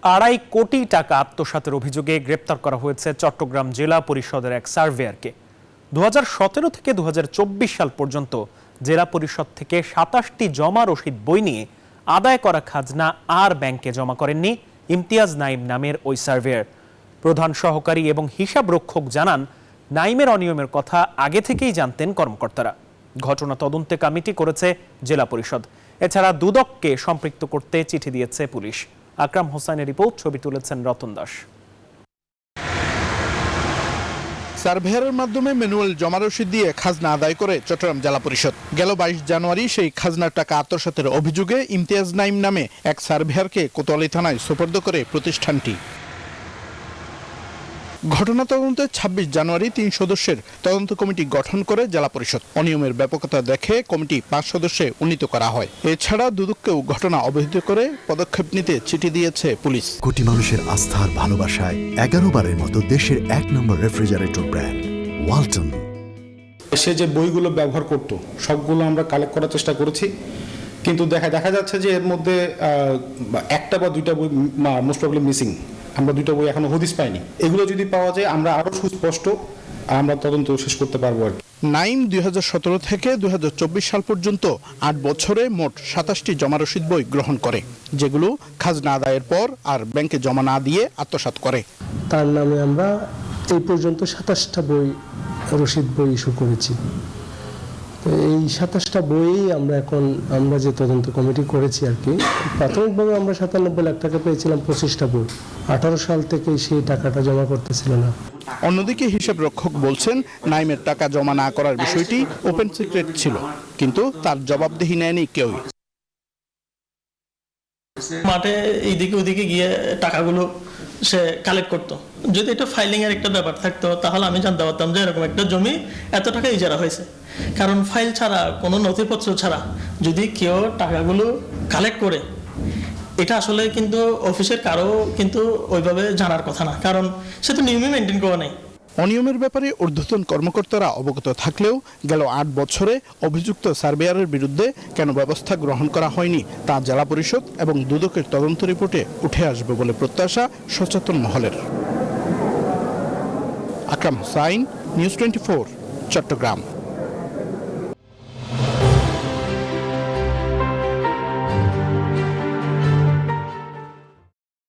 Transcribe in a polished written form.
2.5 কোটি টাকা আত্মসাতের অভিযোগে গ্রেপ্তার করা হয়েছে চট্টগ্রাম জেলা পরিষদের এক সার্ভেয়ারকে। 2017 থেকে 2024 সাল পর্যন্ত জেলা পরিষদ থেকে 27টি জমা রসিদ বই নিয়ে আদায় করা খাজনা আর ব্যাংকে জমা করেননি ইমতিয়াজ নাইম নামের ওই সার্ভেয়ার। প্রধান সহকারী এবং হিসাব রক্ষক জানান, নাইমের অনিয়মের কথা আগে থেকেই জানতেন কর্মকর্তারা। ঘটনা তদন্তে কমিটি করেছে জেলা পরিষদ। এছাড়া দুদককে সম্পৃক্ত করতে চিঠি দিয়েছে পুলিশ। আকরাম হোসেনের রিপোর্ট, ছবি তুলেছেন রতন দাস। সার্ভেয়ারের মাধ্যমে ম্যানুয়াল জমা রসিদ দিয়ে খাজনা আদায় করে চট্টগ্রাম জেলা পরিষদ। গেল 22 জানুয়ারি সেই খাজনার টাকা আত্মসাতের অভিযোগে ইমতিয়াজ নাইম নামে এক সার্ভেয়ারকে কোতোয়ালি থানায় সোপর্দ করে প্রতিষ্ঠানটি। ঘটনা তদন্তে 26 জানুয়ারি 3 সদস্যের তদন্ত কমিটি গঠন করে জেলা পরিষদ। অনিয়মের ব্যাপকতা দেখে কমিটি 5 সদস্যে উন্নীত করা হয়। এছাড়া দুদককেও ঘটনা অবহিত করে পদক্ষেপ নিতে চিঠি দিয়েছে পুলিশ। কোটি মানুষের আস্থার ভালোবাসায় 11 বারের মতো দেশের 1 নম্বর রেফ্রিজারেটর ব্র্যান্ড ওয়ালটন। সে যে বইগুলো ব্যবহার করত সবগুলো আমরা কালেক্ট করার চেষ্টা করেছি, কিন্তু দেখা যাচ্ছে যে এর মধ্যে একটা বা দুইটা বই মোস্ট প্রবলি মিসিং। আমরা দুইটা বই এখনো হদিস পাইনি। এগুলো যদি পাওয়া যায় আমরা আরো সুস্পষ্ট আমরা তদন্ত শেষ করতে পারবো আর কি। নাইম 2017 থেকে 2024 সাল পর্যন্ত 8 বছরে মোট 27টি জমা রসিদ বই গ্রহণ করে, যেগুলো খাজনা আদায়ের পর আর ব্যাংকে জমা না দিয়ে আত্মসাৎ করে। তার নামে আমরা এই পর্যন্ত 27টা রসিদ বই ইস্যু করেছি। তো এই 27টা বই আমরা যে তদন্ত কমিটি করেছি আর কি, প্রাথমিকভাবে আমরা 97 লাখ টাকা পেয়েছিলাম 25টা বই। 18 সাল থেকে সেই টাকাটা জমা করতেছিল না। অন্যদিকে হিসাব রক্ষক বলছেন, নাইমের টাকা জমা না করার বিষয়টি ওপেন সিক্রেট ছিল, কিন্তু তার জবাবদিহি নেয়নি কেউই। মাঠে এইদিকে ওইদিকে গিয়ে টাকাগুলো সে কালেক্ট করতো। যদি এটা ফাইলিং এর একটা ব্যাপার থাকতো তাহলে আমি জানতে পারতাম যে এরকম একটা জমি এত টাকা ইজারা হয়েছে। কারণ ফাইল ছাড়া, কোনো নথিপত্র ছাড়া যদি কেউ টাকাগুলো কালেক্ট করে, এটা আসলে কিন্তু অফিসের কারো কিন্তু ওইভাবে জানার কথা না, কারণ সে তো নিয়মই মেনটেন করে নেই। অনিয়মের ব্যাপারে ঊর্ধ্বতন কর্মকর্তারা অবগত থাকলেও গেল 8 বছরে অভিযুক্ত সার্ভেয়ারের বিরুদ্ধে কেন ব্যবস্থা গ্রহণ করা হয়নি তা জেলা পরিষদ এবং দুদকের তদন্ত রিপোর্টে উঠে আসবে বলে প্রত্যাশা সচেতন মহলের। আকরাম হোসাইন, নিউজ 24, চট্টগ্রাম।